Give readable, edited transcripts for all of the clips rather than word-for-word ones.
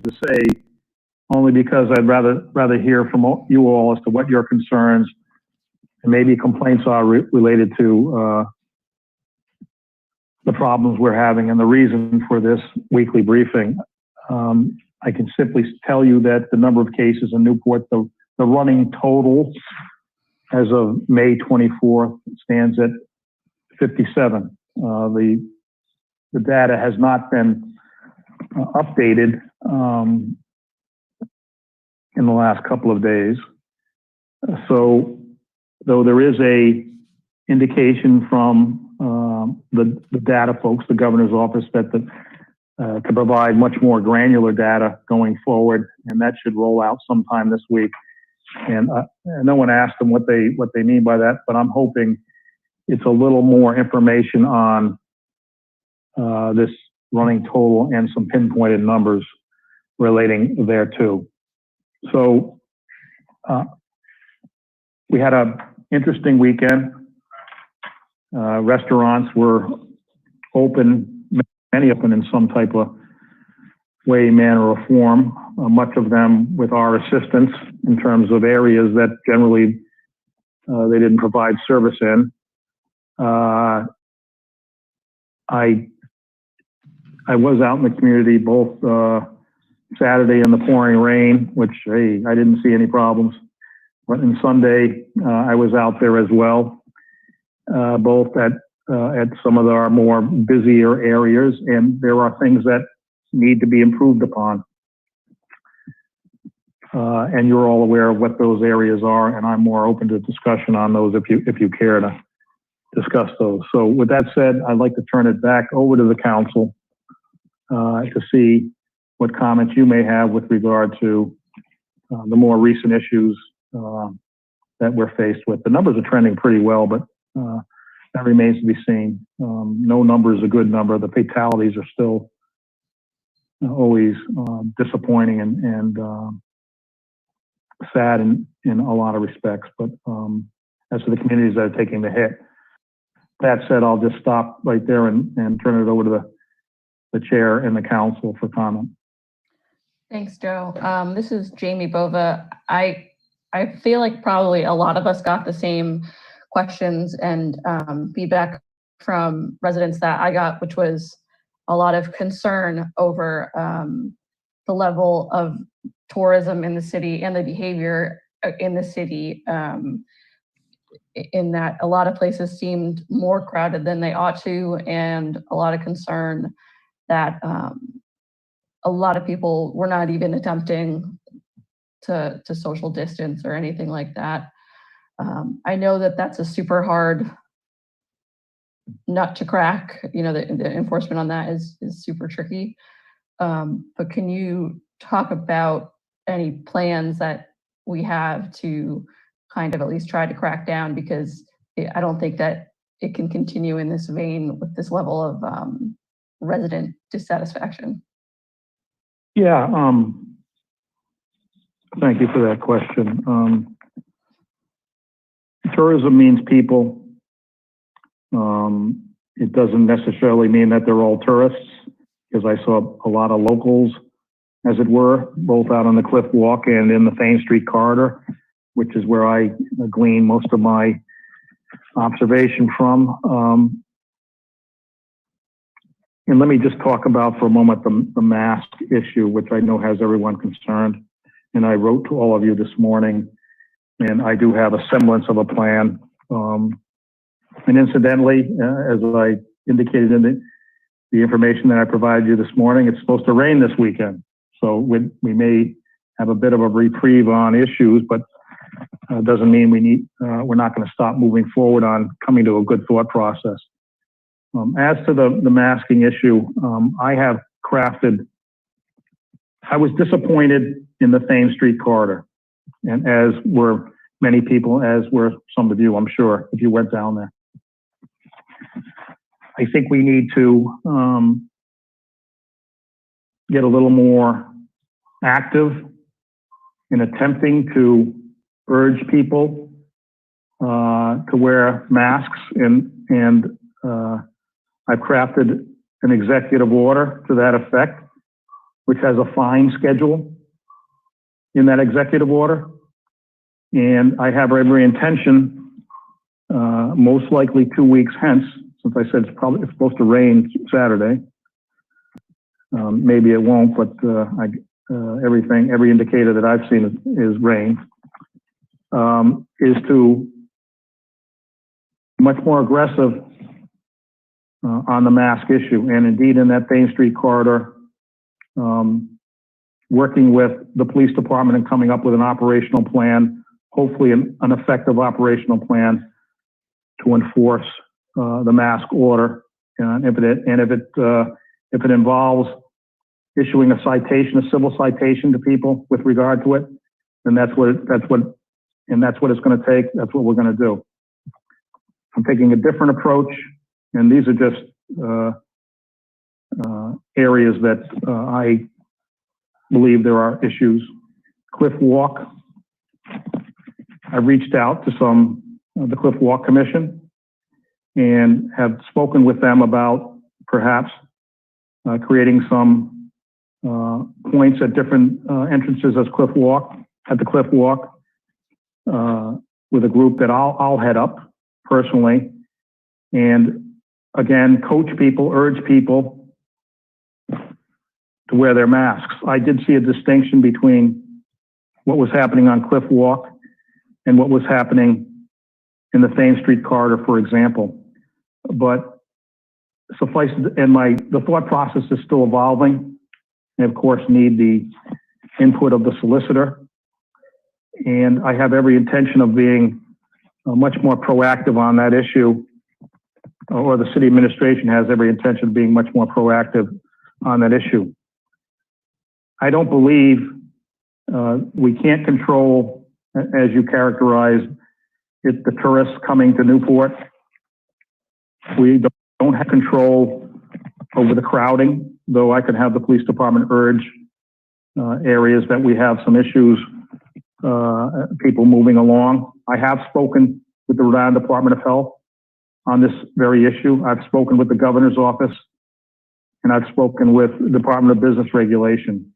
to say, only because I'd rather hear from you all as to what your concerns and maybe complaints are related to the problems we're having and the reason for this weekly briefing. I can simply tell you that the number of cases in Newport, the running total as of May 24th stands at 57. The data has not been updated in the last couple of days. So, though there is a indication from the data folks, the governor's office, that to provide much more granular data going forward, and that should roll out sometime this week. And no one asked them what they mean by that, but I'm hoping it's a little more information on this running total and some pinpointed numbers relating thereto. So we had an interesting weekend. Restaurants were open, many open in some type of way, manner, or form, much of them with our assistance in terms of areas that generally they didn't provide service in. I was out in the community both Saturday in the pouring rain, which, hey, I didn't see any problems. But on Sunday, I was out there as well, both at some of our more busier areas, and there are things that need to be improved upon. And you're all aware of what those areas are, and I'm more open to discussion on those if you care to discuss those. So with that said, I'd like to turn it back over to the council to see what comments you may have with regard to the more recent issues that we're faced with. The numbers are trending pretty well, but that remains to be seen. No number is a good number. The fatalities are still always disappointing and sad in a lot of respects, but as for the communities that are taking the hit. That said, I'll just stop right there and turn it over to the chair and the council for comment. Thanks, Joe. This is Jamie Bova. I feel like probably a lot of us got the same questions and feedback from residents that I got, which was a lot of concern over the level of tourism in the city and the behavior in the city, in that a lot of places seemed more crowded than they ought to, and a lot of concern that a lot of people were not even attempting to social distance or anything like that. I know that that's a super hard nut to crack. You know, the enforcement on that is super tricky. But can you talk about any plans that we have to kind of at least try to crack down? Because I don't think that it can continue in this vein with this level of resident dissatisfaction. Yeah, thank you for that question. Tourism means people. It doesn't necessarily mean that they're all tourists, because I saw a lot of locals, as it were, both out on the Cliff Walk and in the Thames Street corridor, which is where I glean most of my observation from. And let me just talk about for a moment the mask issue, which I know has everyone concerned. And I wrote to all of you this morning, and I do have a semblance of a plan. And incidentally, as I indicated in the information that I provided you this morning, it's supposed to rain this weekend. So we may have a bit of a reprieve on issues, but doesn't mean we're not going to stop moving forward on coming to a good thought process. As to the masking issue, I was disappointed in the Thames Street corridor, and as were many people, as were some of you, I'm sure, if you went down there. I think we need to get a little more active in attempting to urge people to wear masks, and I've crafted an executive order to that effect. which has a fine schedule in that executive order. And I have every intention, most likely 2 weeks hence, since I said it's supposed to rain Saturday. Maybe it won't, but every indicator that I've seen is rain. Is to much more aggressive on the mask issue, and indeed in that Thames Street corridor, working with the police department and coming up with an operational plan, hopefully an effective operational plan to enforce the mask order. And if it involves issuing a citation, a civil citation to people with regard to it, then that's what it's going to take. That's what we're going to do. I'm taking a different approach, and these are just areas that I believe there are issues. Cliff Walk. I reached out to the Cliff Walk Commission and have spoken with them about perhaps creating some points at different entrances at the Cliff Walk with a group that I'll head up personally, and again, coach people, urge people to wear their masks. I did see a distinction between what was happening on Cliff Walk and what was happening in the Thames Street corridor, for example. But suffice it, and the thought process is still evolving, and of course need the input of the solicitor. And I have every intention of being much more proactive on that issue, or the city administration has every intention of being much more proactive on that issue. I don't believe we can't control, as you characterized it, the tourists coming to Newport. We don't have control over the crowding, though I could have the police department urge areas that we have some issues, people moving along. I have spoken with the Rhode Island Department of Health on this very issue. I've spoken with the governor's office, and I've spoken with the Department of Business Regulation.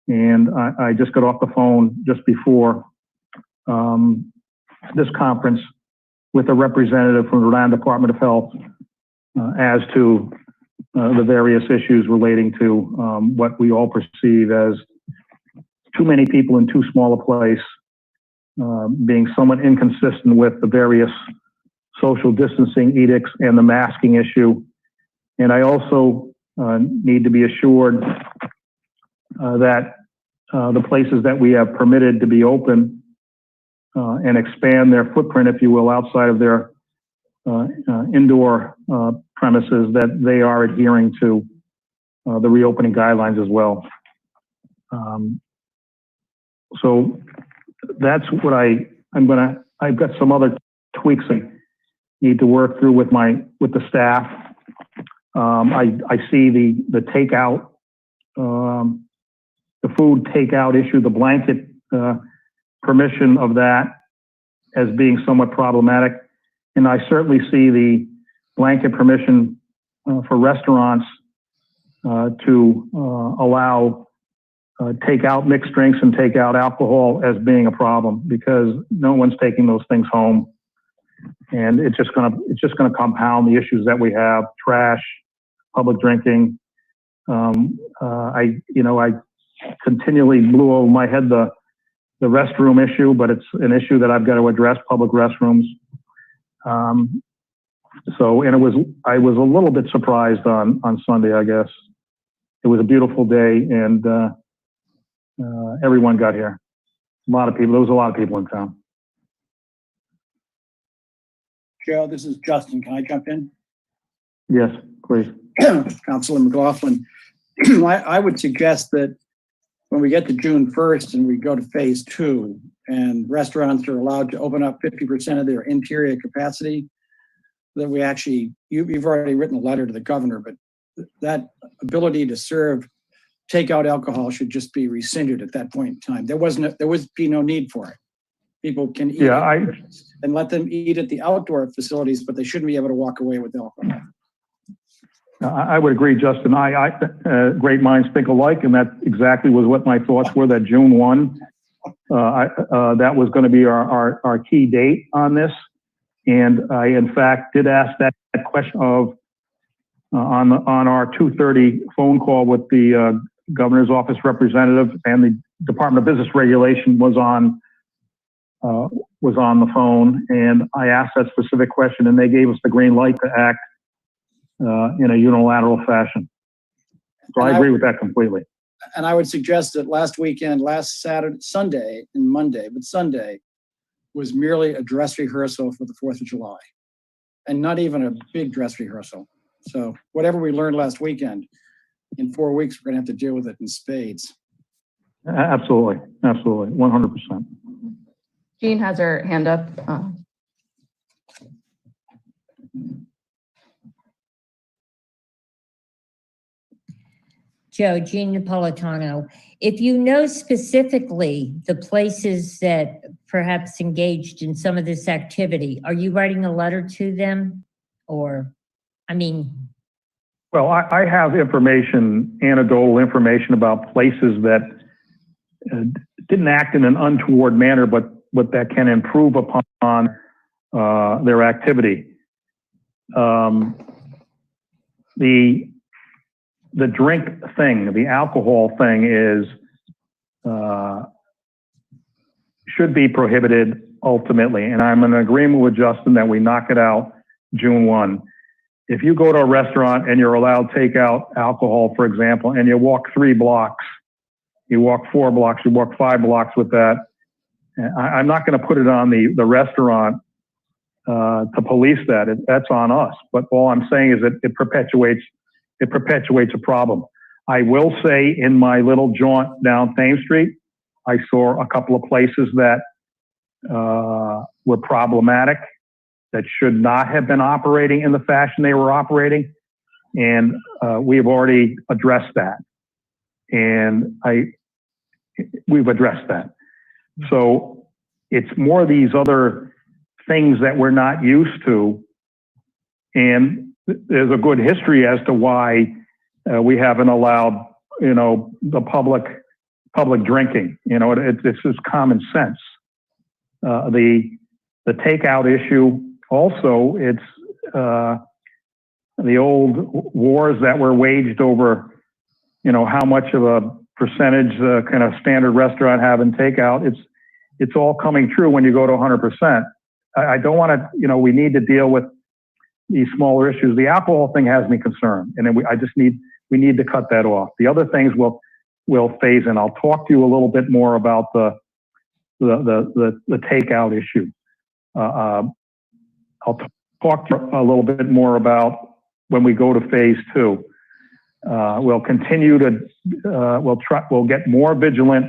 And I just got off the phone just before this conference with a representative from the Rhode Island Department of Health as to the various issues relating to what we all perceive as too many people in too small a place, being somewhat inconsistent with the various social distancing edicts and the masking issue. And I also need to be assured that the places that we have permitted to be open and expand their footprint, if you will, outside of their indoor premises, that they are adhering to the reopening guidelines as well. So that's what I've got some other tweaks I need to work through with the staff. I see the takeout, the food takeout issue, the blanket permission of that as being somewhat problematic. And I certainly see the blanket permission for restaurants to allow take out mixed drinks and take out alcohol as being a problem, because no one's taking those things home, and it's just gonna compound the issues that we have: trash, public drinking. I continually blew over my head the restroom issue, but it's an issue that I've got to address: public restrooms. I was a little bit surprised on Sunday. I guess it was a beautiful day, and everyone got here. A lot of people. There was a lot of people in town. Joe, this is Justin. Can I jump in? Yes, please. Councilor McLaughlin, I would suggest that when we get to June 1st and we go to phase 2 and restaurants are allowed to open up 50% of their interior capacity, that we actually, you've already written a letter to the governor, but that ability to serve takeout alcohol should just be rescinded at that point in time. There would be no need for it. People can eat and let them eat at the outdoor facilities, but they shouldn't be able to walk away with alcohol. I would agree, Justin. Great minds think alike, and that exactly was what my thoughts were, that June 1, that was going to be our key date on this. And I, in fact, did ask that question of, on our 2:30 phone call with the governor's office representative, and the Department of Business Regulation was on the phone, and I asked that specific question, and they gave us the green light to act in a unilateral fashion. So I agree with that completely. And I would suggest that last Sunday and Monday, but Sunday was merely a dress rehearsal for the 4th of July, and not even a big dress rehearsal. So whatever we learned last weekend, in 4 weeks, we're going to have to deal with it in spades. Absolutely. Absolutely. 100%. Jean has her hand up. Joe, Jean Napolitano, if you know specifically the places that perhaps engaged in some of this activity, are you writing a letter to them? Or, I mean... Well, I have information, anecdotal information about places that didn't act in an untoward manner, but that can improve upon their activity. The drink thing, the alcohol thing is, should be prohibited ultimately. And I'm in agreement with Justin that we knock it out June 1. If you go to a restaurant and you're allowed takeout alcohol, for example, and you walk 3 blocks, you walk 4 blocks, you walk 5 blocks with that, I'm not going to put it on the restaurant to police that. That's on us. But all I'm saying is that it perpetuates a problem. I will say, in my little jaunt down Thames Street, I saw a couple of places that were problematic, that should not have been operating in the fashion they were operating. And we have already addressed that. And we've addressed that. So it's more these other things that we're not used to. And there's a good history as to why we haven't allowed, the public drinking. It's just common sense. The takeout issue also, it's the old wars that were waged over, how much of a percentage can a standard restaurant have in takeout. It's all coming true when you go to 100%. I don't want to, we need to deal with these smaller issues. The alcohol thing has me concerned, and then we need to cut that off. The other things will phase in. I'll talk to you a little bit more about the takeout issue. I'll talk to you a little bit more about when we go to phase 2. We'll continue to we'll get more vigilant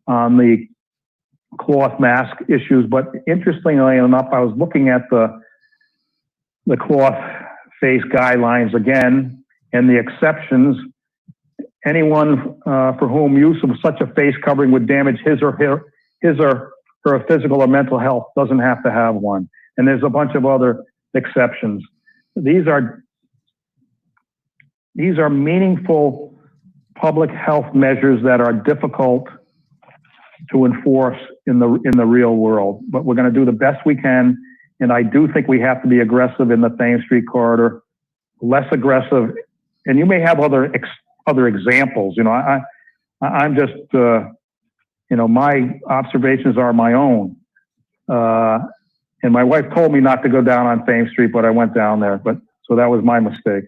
on the cloth mask issues. But interestingly enough, I was looking at the cloth face guidelines again, and the exceptions. Anyone for whom use of such a face covering would damage his or her physical or mental health doesn't have to have one. And there's a bunch of other exceptions. These are meaningful public health measures that are difficult to enforce in the real world, but we're going to do the best we can. And I do think we have to be aggressive in the Thames Street corridor, less aggressive. And you may have other examples. I'm just, my observations are my own. And my wife told me not to go down on Thames Street, but I went down there. So that was my mistake.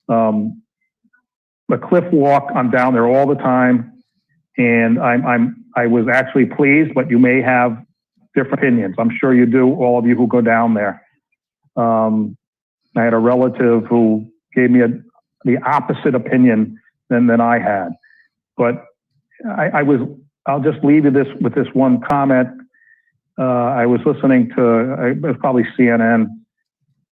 The Cliff Walk, I'm down there all the time, and I was actually pleased. But you may have different opinions. I'm sure you do, all of you who go down there. I had a relative who gave me the opposite opinion than I had. But I'll just leave you with this one comment. I was listening to, it was probably CNN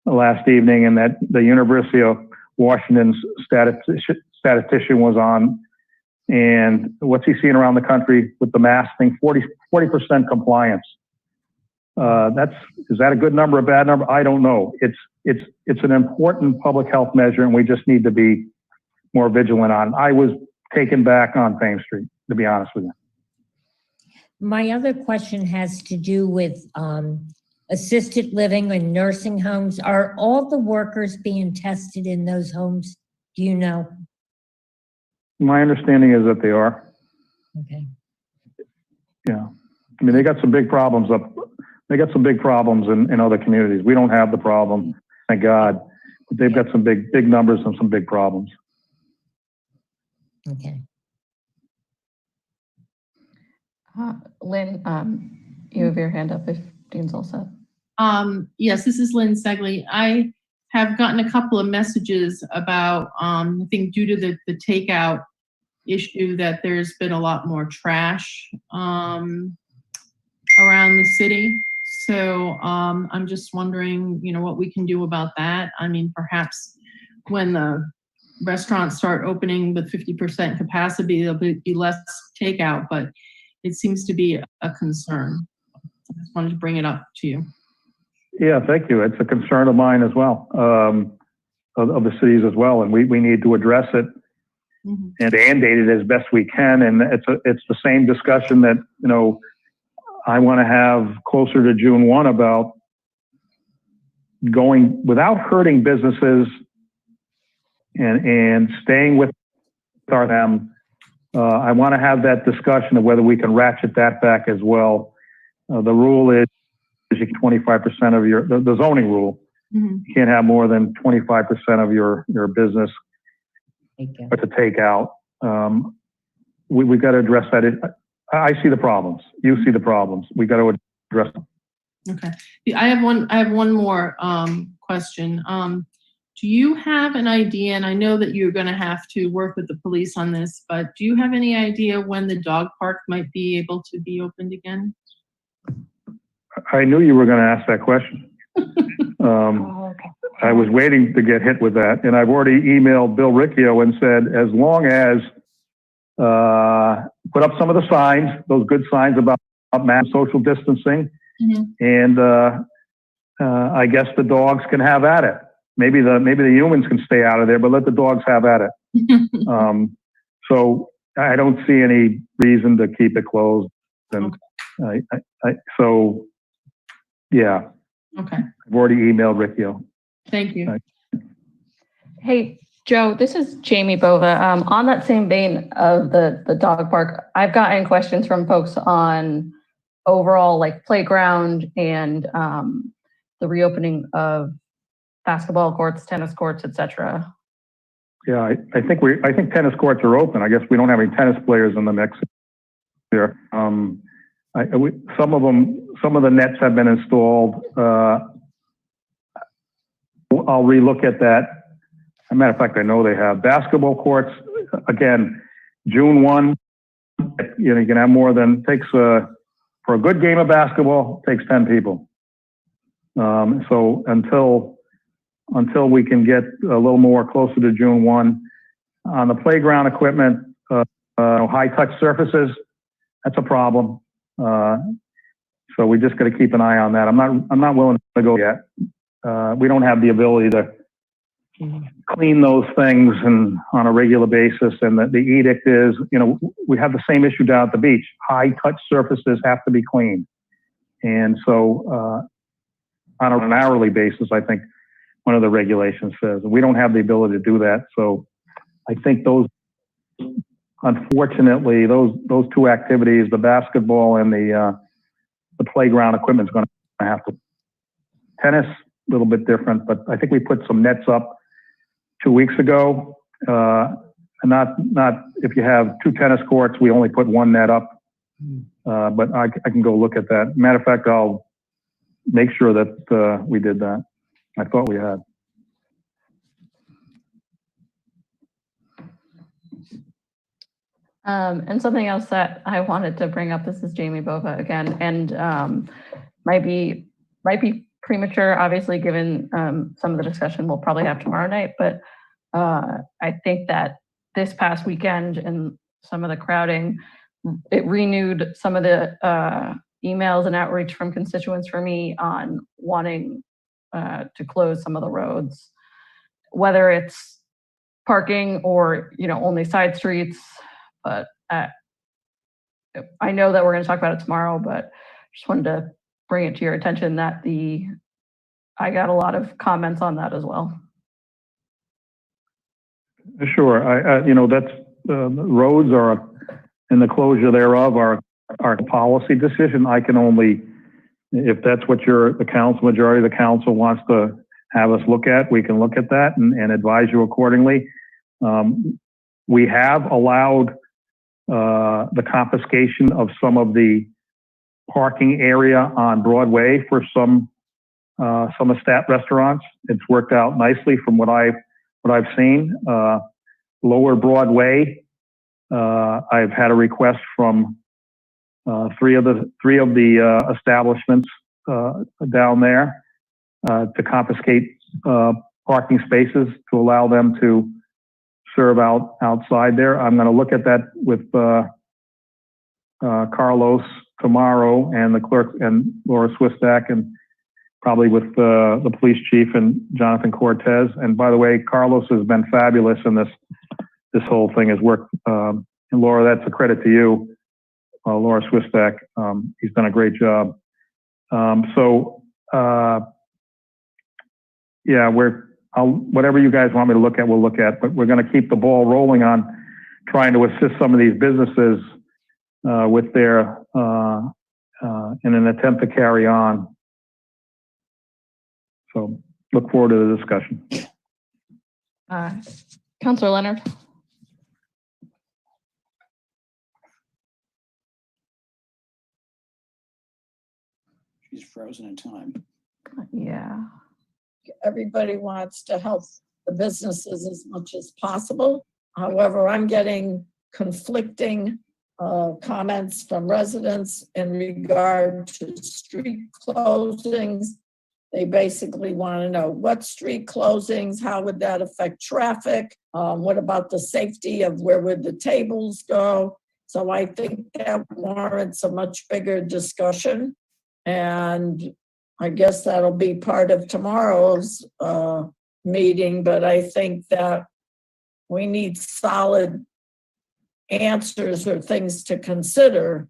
last evening, and that the University of Washington's statistician was on. And what's he seeing around the country with the mask thing? 40% compliance. Is that a good number, a bad number? I don't know. it's an important public health measure, and we just need to be more vigilant on. I was taken back on Thames Street, to be honest with you. My other question has to do with assisted living and nursing homes. Are all the workers being tested in those homes? Do you know? My understanding is that they are. Okay. Yeah. I mean, they got some big problems in other communities. We don't have the problem, thank God. But they've got some big numbers and some big problems. Okay. Lynn, you have your hand up if Dean's all set. Yes, this is Lynn Segley. I have gotten a couple of messages about, I think due to the takeout issue, that there's been a lot more trash around the city. So I'm just wondering, what we can do about that. I mean, perhaps when the restaurants start opening with 50% capacity, there'll be less takeout, but it seems to be a concern. I just wanted to bring it up to you. Yeah, thank you. It's a concern of mine as well, of the cities as well, and we need to address it and mandate it as best we can. And it's the same discussion that I want to have closer to June 1 about going without hurting businesses and staying with them. I want to have that discussion of whether we can ratchet that back as well. The rule is 25% of the zoning rule. You can't have more than 25% of your business to take out. We've got to address that. I see the problems. You see the problems. We got to address them. Okay. I have one more question. Do you have an idea, and I know that you're going to have to work with the police on this, but do you have any idea when the dog park might be able to be opened again? I knew you were going to ask that question. Okay. I was waiting to get hit with that, and I've already emailed Bill Riccio and said, as long as put up some of the signs, those good signs about mass social distancing, and I guess the dogs can have at it. Maybe the humans can stay out of there, but let the dogs have at it. So I don't see any reason to keep it closed. And so, yeah. Okay. I've already emailed Riccio. Thank you. Hey, Joe, this is Jamie Bova. On that same vein of the dog park, I've gotten questions from folks on overall like playground and the reopening of basketball courts, tennis courts, etc. Yeah, I think tennis courts are open. I guess we don't have any tennis players in the mix here. Some of the nets have been installed. I'll relook at that. As a matter of fact, I know they have basketball courts. Again, June 1, you can have more than takes for a good game of basketball, takes 10 people. So until we can get a little more closer to June 1 on the playground equipment, high touch surfaces, that's a problem. So we just got to keep an eye on that. I'm not willing to go yet. We don't have the ability to clean those things and on a regular basis. And the edict is, we have the same issue down at the beach. High touch surfaces have to be cleaned. And so on an hourly basis, I think one of the regulations says we don't have the ability to do that. So I think unfortunately, those two activities, the basketball and the playground equipment, is going to have to. Tennis, a little bit different, but I think we put some nets up 2 weeks ago. And not if you have two tennis courts, we only put one net up. But I can go look at that. Matter of fact, I'll make sure that we did that. I thought we had. And something else that I wanted to bring up, this is Jamie Bova again, and might be premature, obviously, given some of the discussion we'll probably have tomorrow night, but I think that this past weekend and some of the crowding, it renewed some of the emails and outreach from constituents for me on wanting to close some of the roads, whether it's parking or, only side streets. But I know that we're going to talk about it tomorrow, but just wanted to bring it to your attention that I got a lot of comments on that as well. Sure. That's the roads are, and the closure thereof are a policy decision. I can only, if that's what the majority of the council wants to have us look at, we can look at that and advise you accordingly. We have allowed the confiscation of some of the parking area on Broadway for some established restaurants. It's worked out nicely from what I've seen. Lower Broadway, I've had a request from three of the establishments down there to confiscate parking spaces to allow them to serve outside there. I'm going to look at that with Carlos tomorrow and the clerk and Laura Swistak, and probably with the police chief and Jonathan Cortez. And by the way, Carlos has been fabulous in this whole thing has worked. And Laura, that's a credit to you, Laura Swistak. He's done a great job. Yeah, whatever you guys want me to look at, we'll look at, but we're going to keep the ball rolling on trying to assist some of these businesses with their, in an attempt to carry on. So look forward to the discussion. Councilor Leonard. She's frozen in time. Yeah. Everybody wants to help the businesses as much as possible. However, I'm getting conflicting comments from residents in regard to street closings. They basically want to know what street closings, how would that affect traffic? What about the safety of where would the tables go? So I think that warrants a much bigger discussion. And I guess that'll be part of tomorrow's meeting, but I think that we need solid answers or things to consider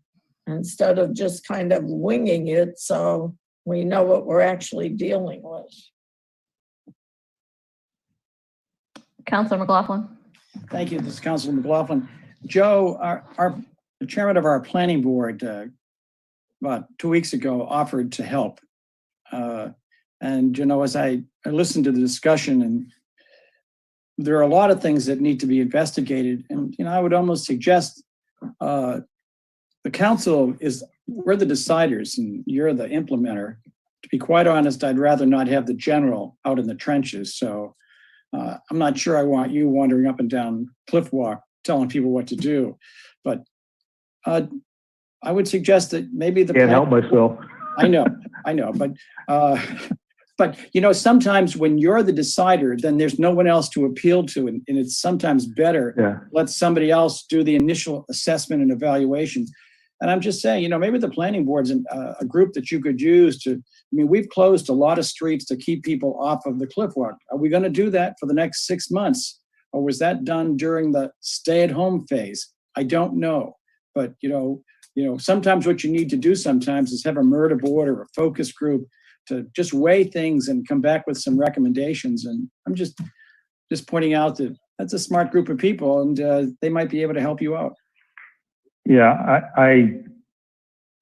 instead of just kind of winging it, so we know what we're actually dealing with. Councilor McLaughlin. Thank you. This is Councilor McLaughlin. Joe, the chairman of our planning board about 2 weeks ago offered to help. And, as I listened to the discussion, and there are a lot of things that need to be investigated. And, I would almost suggest the council we're the deciders and you're the implementer. To be quite honest, I'd rather not have the general out in the trenches. So I'm not sure I want you wandering up and down Cliff Walk telling people what to do. But I would suggest that maybe the— Can't help myself. I know, but sometimes when you're the decider, then there's no one else to appeal to, and it's sometimes better let somebody else do the initial assessment and evaluations. And I'm just saying, maybe the planning board's a group that you could use to. We've closed a lot of streets to keep people off of the Cliff Walk. Are we going to do that for the next 6 months, or was that done during the stay-at-home phase? I don't know, but sometimes what you need to do sometimes is have a murder board or a focus group to just weigh things and come back with some recommendations. And I'm just pointing out that that's a smart group of people, and they might be able to help you out. Yeah,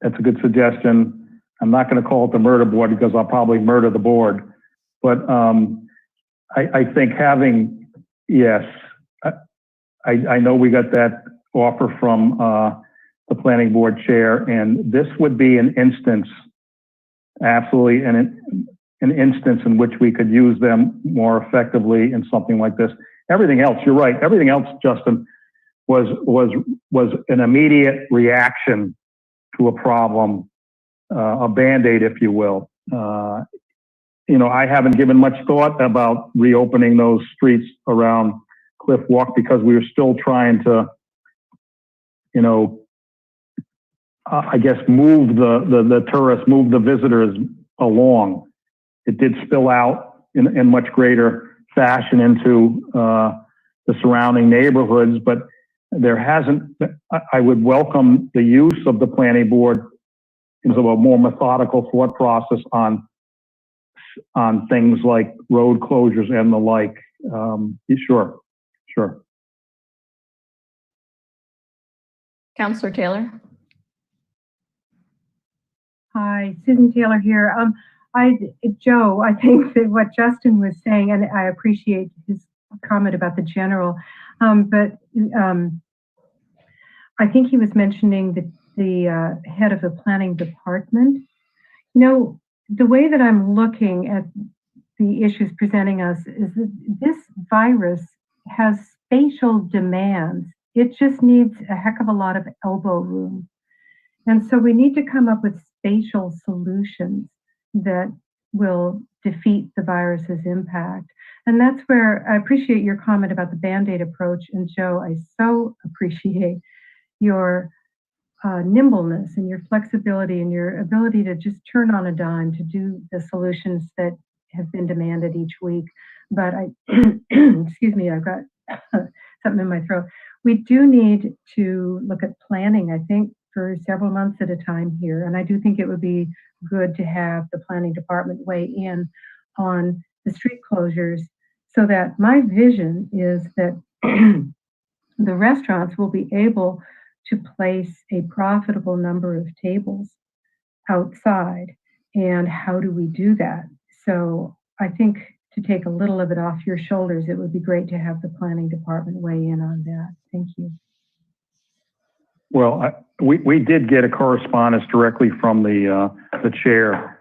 that's a good suggestion. I'm not going to call it the murder board because I'll probably murder the board. But I think I know we got that offer from the planning board chair, and this would be an instance, absolutely an instance in which we could use them more effectively in something like this. Everything else, you're right. Everything else, Justin, was an immediate reaction to a problem, a Band-Aid, if you will. I haven't given much thought about reopening those streets around Cliff Walk because we were still trying to, I guess, move the tourists, move the visitors along. it did spill out in much greater fashion into the surrounding neighborhoods, but there hasn't, I would welcome the use of the planning board into a more methodical thought process on things like road closures and the like. Sure. Councillor Taylor? Hi, Susan Taylor here. Joe, I think that what Justin was saying, and I appreciate his comment about the general, but I think he was mentioning the head of the planning department. You know, the way that I'm looking at the issues presenting us is that this virus has spatial demands. It just needs a heck of a lot of elbow room. And so we need to come up with spatial solutions that will defeat the virus's impact. And that's where I appreciate your comment about the Band-Aid approach. And Joe, I so appreciate your nimbleness and your flexibility and your ability to just turn on a dime to do the solutions that have been demanded each week. But excuse me, I've got something in my throat. We do need to look at planning, I think, for several months at a time here. And I do think it would be good to have the planning department weigh in on the street closures, so that my vision is that the restaurants will be able to place a profitable number of tables outside. And how do we do that? So I think to take a little of it off your shoulders, it would be great to have the planning department weigh in on that. Thank you. Well, we did get a correspondence directly from the chair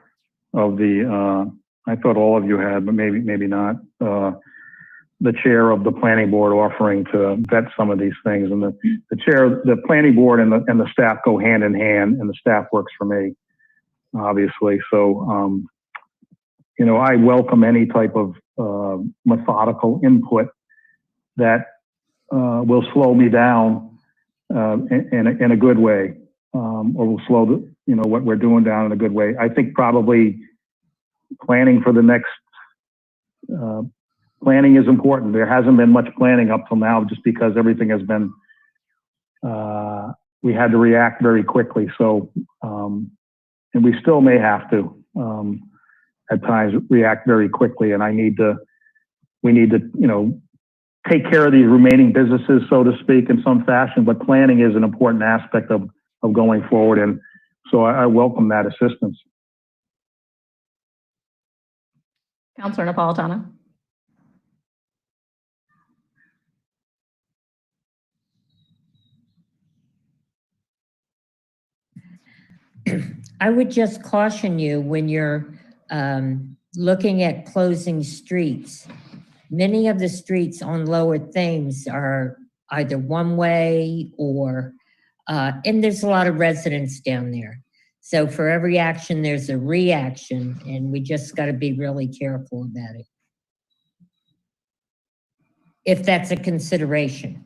of the, I thought all of you had, but maybe not, the chair of the planning board offering to vet some of these things. And the chair, the planning board and the staff go hand in hand, and the staff works for me, obviously. So, you know, I welcome any type of methodical input that will slow me down in a good way, or will slow what we're doing down in a good way. I think probably planning for the next planning is important. There hasn't been much planning up till now, just because everything has been. We had to react very quickly. So, and we still may have to at times react very quickly. And we need to, take care of these remaining businesses, so to speak, in some fashion. But planning is an important aspect of going forward. And so I welcome that assistance. Councillor Napolitano? I would just caution you when you're looking at closing streets. Many of the streets on Lower Thames are either one way or, and there's a lot of residents down there. So for every action, there's a reaction, and we just got to be really careful about it, if that's a consideration.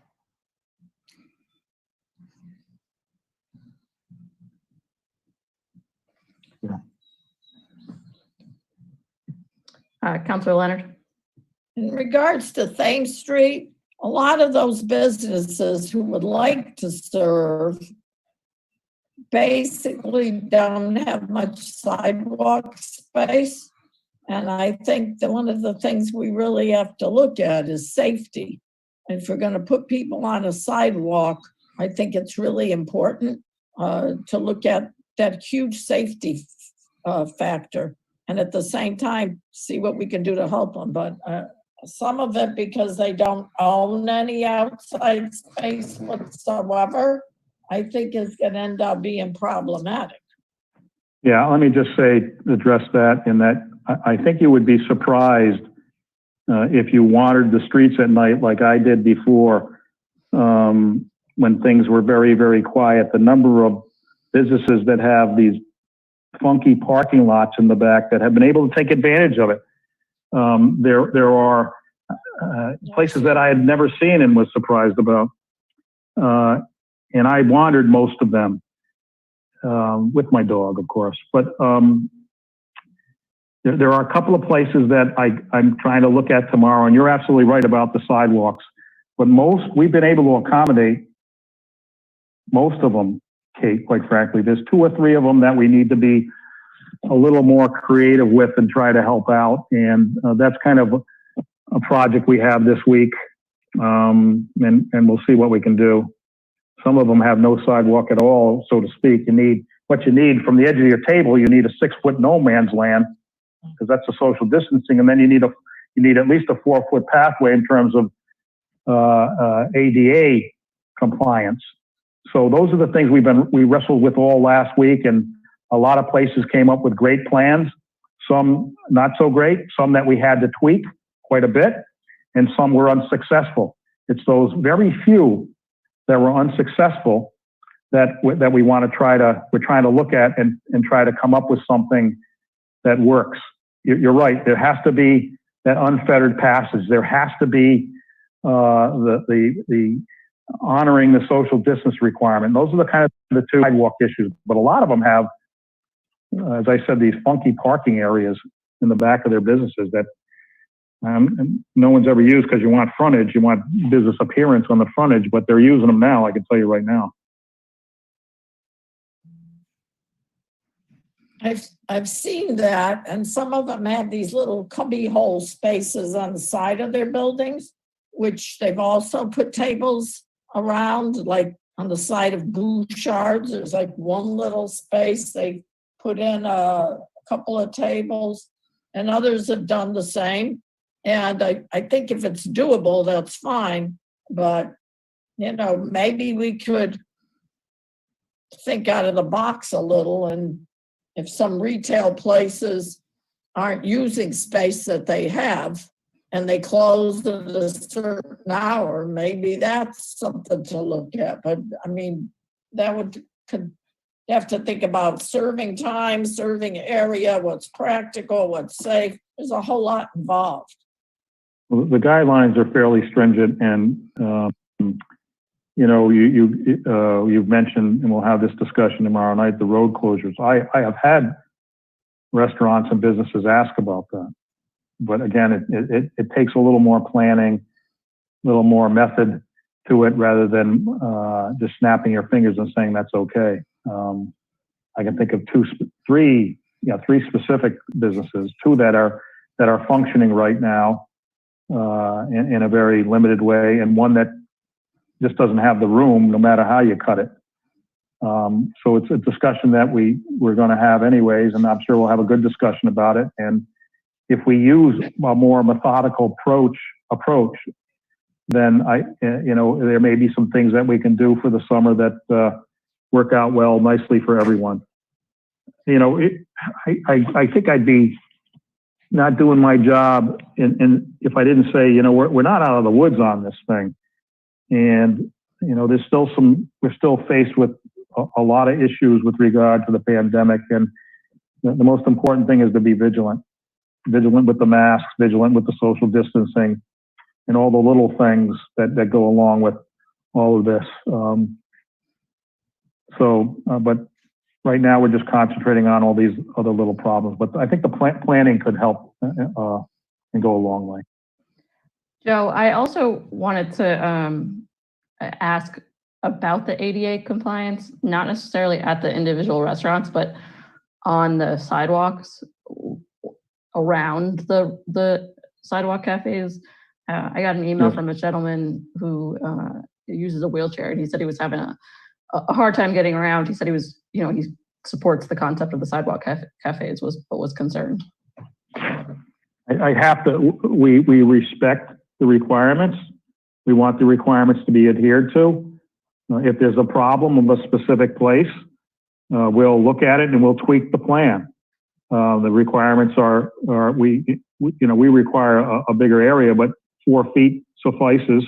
Councillor Leonard? In regards to Thames Street, a lot of those businesses who would like to serve basically don't have much sidewalk space. And I think that one of the things we really have to look at is safety. And if we're going to put people on a sidewalk, I think it's really important to look at that huge safety factor. And at the same time, see what we can do to help them. But some of it, because they don't own any outside space whatsoever, I think is going to end up being problematic. Yeah, let me just address that in that I think you would be surprised if you wandered the streets at night like I did before, when things were very, very quiet. The number of businesses that have these funky parking lots in the back that have been able to take advantage of it. There are places that I had never seen and was surprised about. And I wandered most of them with my dog, of course. But There are a couple of places that I'm trying to look at tomorrow, and you're absolutely right about the sidewalks. But we've been able to accommodate most of them, Kate, quite frankly. There's 2 or 3 of them that we need to be a little more creative with and try to help out. And that's kind of a project we have this week. And we'll see what we can do. Some of them have no sidewalk at all, so to speak. What you need from the edge of your table, you need a 6-foot no man's land, because that's the social distancing. And then you need at least a 4-foot pathway in terms of ADA compliance. So those are the things we wrestled with all last week, and a lot of places came up with great plans, some not so great, some that we had to tweak quite a bit, and some were unsuccessful. It's those very few that were unsuccessful that we want to we're trying to look at and try to come up with something that works. You're right. There has to be that unfettered passage. There has to be the honoring the social distance requirement. Those are the kind of the 2 sidewalk issues. But a lot of them have, as I said, these funky parking areas in the back of their businesses that no one's ever used, because you want frontage, you want business appearance on the frontage, but they're using them now, I can tell you right now. I've seen that, and some of them have these little cubby hole spaces on the side of their buildings, which they've also put tables around, like on the side of Bouchard's. There's like one little space. They put in a couple of tables, and others have done the same. And I think if it's doable, that's fine. But, maybe we could think out of the box a little. And if some retail places aren't using space that they have and they close at a certain hour, maybe that's something to look at. But I mean, that could have to think about serving time, serving area, what's practical, what's safe. There's a whole lot involved. Well, the guidelines are fairly stringent, and you've mentioned, and we'll have this discussion tomorrow night, the road closures. I have had restaurants and businesses ask about that, but again, it takes a little more planning, a little more method to it, rather than just snapping your fingers and saying that's okay. I can think of 3 specific businesses, 2 that are functioning right now in a very limited way, and one that just doesn't have the room, no matter how you cut it. So it's a discussion that we're going to have anyways, and I'm sure we'll have a good discussion about it. And if we use a more methodical approach, then there may be some things that we can do for the summer that work out well nicely for everyone. I think I'd be not doing my job if I didn't say, we're not out of the woods on this thing. And, we're still faced with a lot of issues with regard to the pandemic. And the most important thing is to be vigilant with the masks, vigilant with the social distancing, and all the little things that go along with all of this. But right now we're just concentrating on all these other little problems. But I think the planning could help and go a long way. Joe, I also wanted to ask about the ADA compliance, not necessarily at the individual restaurants, but on the sidewalks around the sidewalk cafes. I got an email from a gentleman who uses a wheelchair, and he said he was having a hard time getting around. He said he was, he supports the concept of the sidewalk cafes, but was concerned. I have to, we respect the requirements. We want the requirements to be adhered to. If there's a problem of a specific place, we'll look at it and we'll tweak the plan. The requirements are we require a bigger area, but 4 feet suffices.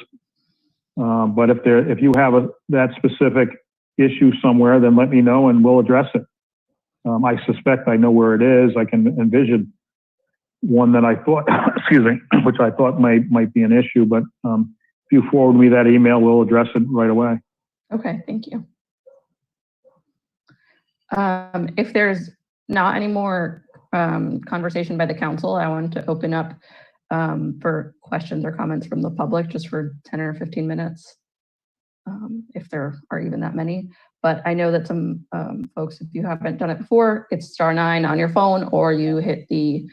But if you have that specific issue somewhere, then let me know and we'll address it. I suspect I know where it is. I can envision one that I thought, which I thought might be an issue. But if you forward me that email, we'll address it right away. Okay, thank you. If there's not any more conversation by the council, I wanted to open up for questions or comments from the public just for 10 or 15 minutes, if there are even that many. But I know that some folks, if you haven't done it before, it's *9 on your phone, or you hit the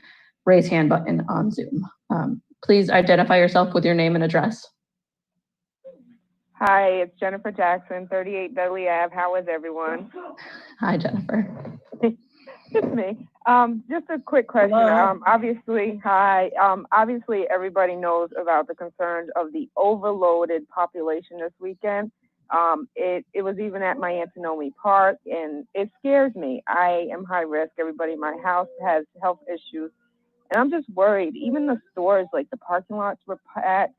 raise hand button on Zoom. Please identify yourself with your name and address. Hi, it's Jennifer Jackson, 38 Dudley Ave. How is everyone? Hi, Jennifer. It's me. Just a quick question. Hello. Obviously everybody knows about the concerns of the overloaded population this weekend. It was even at my Antonomy Park, and it scares me. I am high risk. Everybody in my house has health issues, and I'm just worried. Even the stores, like the parking lots, were packed.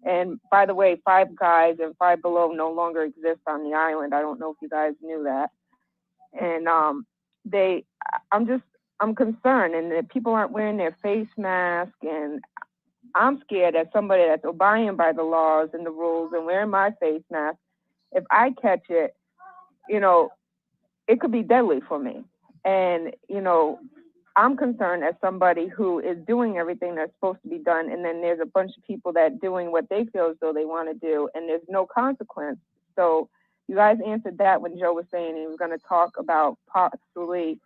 And by the way, Five Guys and Five Below no longer exist on the island. I don't know if you guys knew that. And I'm concerned, and that people aren't wearing their face mask, and I'm scared as somebody that's abiding by the laws and the rules and wearing my face mask. If I catch it, it could be deadly for me. And, I'm concerned as somebody who is doing everything that's supposed to be done, and then there's a bunch of people that doing what they feel as though they want to do, and there's no consequence. So you guys answered that when Joe was saying he was going to talk about possibly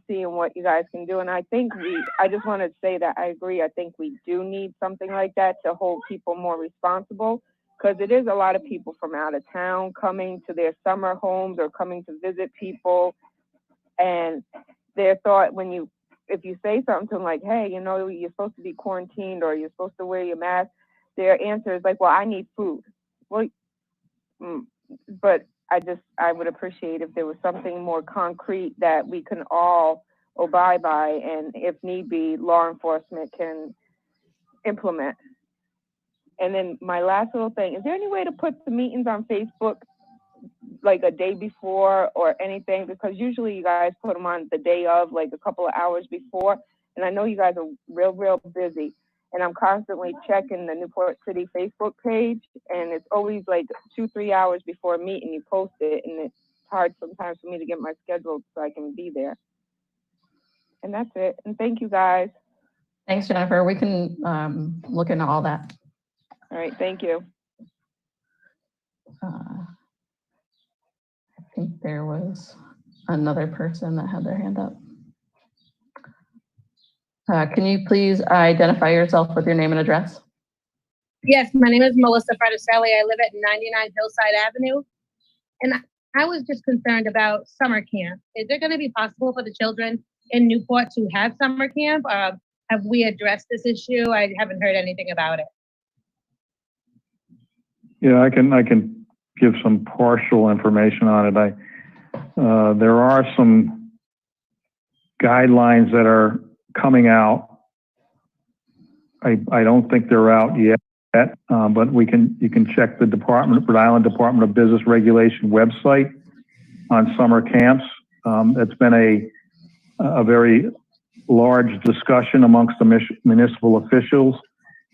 seeing what you guys can do. And I just want to say that I agree. I think we do need something like that to hold people more responsible, because it is a lot of people from out of town coming to their summer homes or coming to visit people. And their thought, if you say something to them like, hey, you're supposed to be quarantined or you're supposed to wear your mask, their answer is like, well, I need food. Well, but I would appreciate if there was something more concrete that we can all abide by, and if need be, law enforcement can implement. And then my last little thing, is there any way to put the meetings on Facebook like a day before or anything? Because usually you guys put them on the day of, like a couple of hours before. And I know you guys are real busy. And I'm constantly checking the Newport City Facebook page, and it's always like 2-3 hours before a meeting you post it, and it's hard sometimes for me to get my schedule so I can be there. And that's it. And thank you guys. Thanks, Jennifer. We can look into all that. All right, thank you. I think there was another person that had their hand up. Can you please identify yourself with your name and address? Yes, my name is Melissa Fraticelli. I live at 99 Hillside Avenue. And I was just concerned about summer camp. Is it going to be possible for the children in Newport to have summer camp? Have we addressed this issue? I haven't heard anything about it. Yeah, I can give some partial information on it. There are some guidelines that are coming out. I don't think they're out yet, but you can check the Rhode Island Department of Business Regulation website on summer camps. It's been a very large discussion amongst the municipal officials.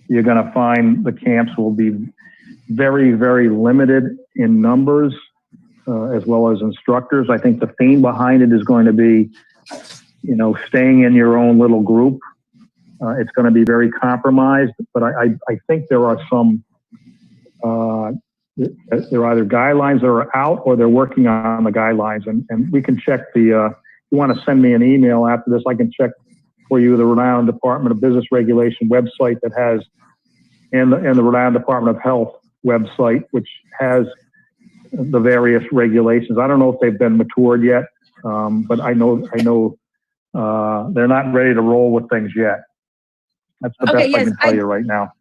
You're going to find the camps will be very, very limited in numbers, as well as instructors. I think the theme behind it is going to be, staying in your own little group. It's going to be very compromised, but I think there are some, there are either guidelines that are out or they're working on the guidelines, and we can check if you want to send me an email after this, I can check for you the Rhode Island Department of Business Regulation website that has, and the Rhode Island Department of Health website, which has the various regulations. I don't know if they've been matured yet, but I know they're not ready to roll with things yet. That's the best I can tell you right now.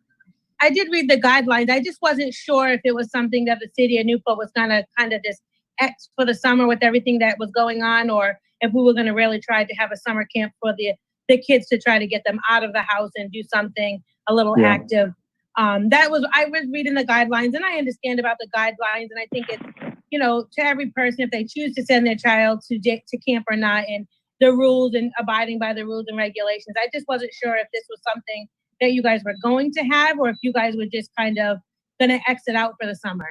I did read the guidelines. I just wasn't sure if it was something that the city of Newport was going to kind of just X for the summer with everything that was going on, or if we were going to really try to have a summer camp for the kids to try to get them out of the house and do something a little active. I was reading the guidelines, and I understand about the guidelines, and I think it's, to every person, if they choose to send their child to camp or not, and the rules and abiding by the rules and regulations. I just wasn't sure if this was something that you guys were going to have, or if you guys were just kind of going to exit out for the summer.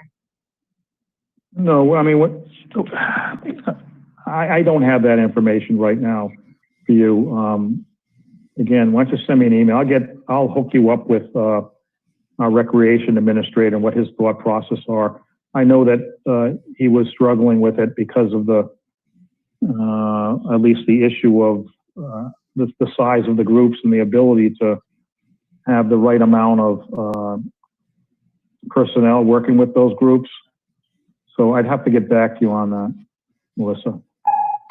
No, I mean, I don't have that information right now. for you. Again, why don't you send me an email? I'll hook you up with our recreation administrator and what his thought process are. I know that he was struggling with it because of the at least the issue of the size of the groups and the ability to have the right amount of personnel working with those groups. So I'd have to get back to you on that, Melissa.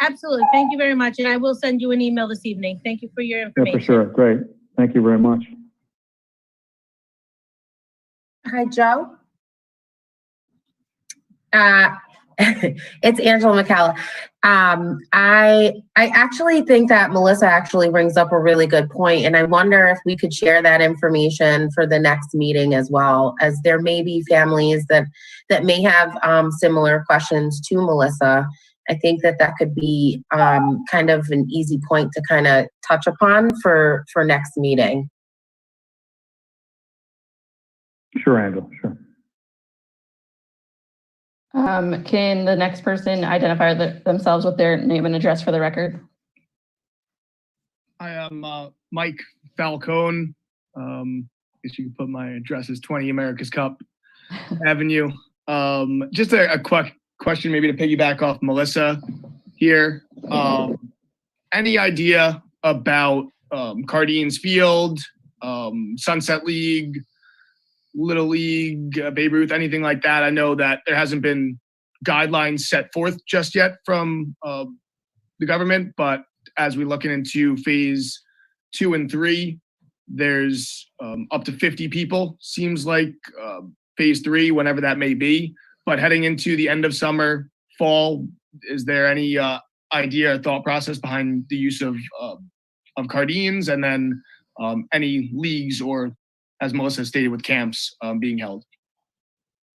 Absolutely. Thank you very much. And I will send you an email this evening. Thank you for your Yeah, information. for sure. Great. Thank you very much. Hi, Joe. It's Angela McCalla. I actually think that Melissa actually brings up a really good point, and I wonder if we could share that information for the next meeting as well, as there may be families that may have similar questions to Melissa. I think that could be kind of an easy point to kind of touch upon for next meeting. Sure, Angela. Sure. Can the next person identify themselves with their name and address for the record? I am Mike Falcone. Guess you can put my address as 20 America's Cup Avenue. Just a quick question, maybe to piggyback off Melissa here. Any idea about Cardin's Field, Sunset League, Little League, Babe Ruth, anything like that? I know that there hasn't been guidelines set forth just yet from the government, but as we're looking into phase 2 and 3, there's up to 50 people, seems like phase 3, whenever that may be. But heading into the end of summer, fall, is there any idea or thought process behind the use of Cardin's, and then any leagues or, as Melissa stated, with camps being held?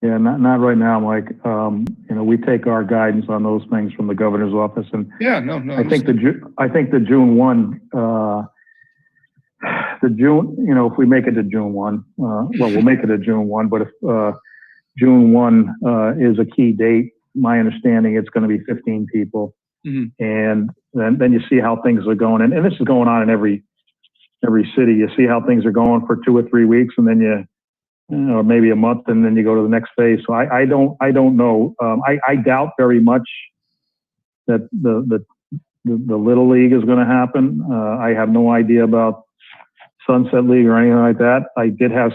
Yeah, not right now, Mike. We take our guidance on those things from the governor's office, and Yeah, no. I think the June 1, if we make it to June 1, well, we'll make it to June 1, but if June 1 is a key date, my understanding it's going to be 15 people. Mm-hmm. And then you see how things are going. And this is going on in every city. You see how things are going for 2 or 3 weeks, and then or maybe a month, and then you go to the next phase. So I don't know. I doubt very much that the Little League is going to happen. I have no idea about Sunset League or anything like that. I did have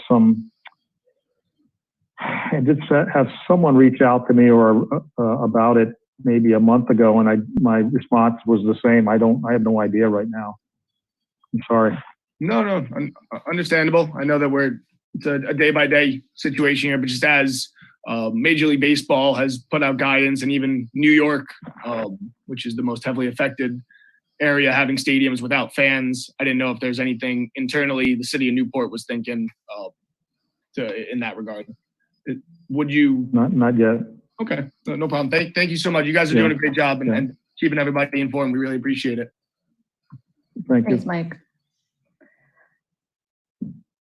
someone reach out to me about it maybe a month ago, and my response was the same. I have no idea right now. I'm sorry. No, understandable. I know that it's a day-by-day situation here, but just as Major League Baseball has put out guidance, and even New York, which is the most heavily affected area, having stadiums without fans, I didn't know if there's anything internally the city of Newport was thinking in that regard. Would you? Not yet. Okay, no problem. Thank you so much. You guys are doing a great job and keeping everybody informed. We really appreciate it. Thank you. Thanks, Mike.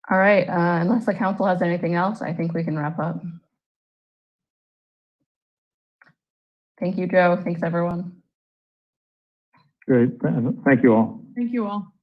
All right, unless the council has anything else, I think we can wrap up. Thank you, Joe. Thanks, everyone. Great. Thank you all. Thank you all.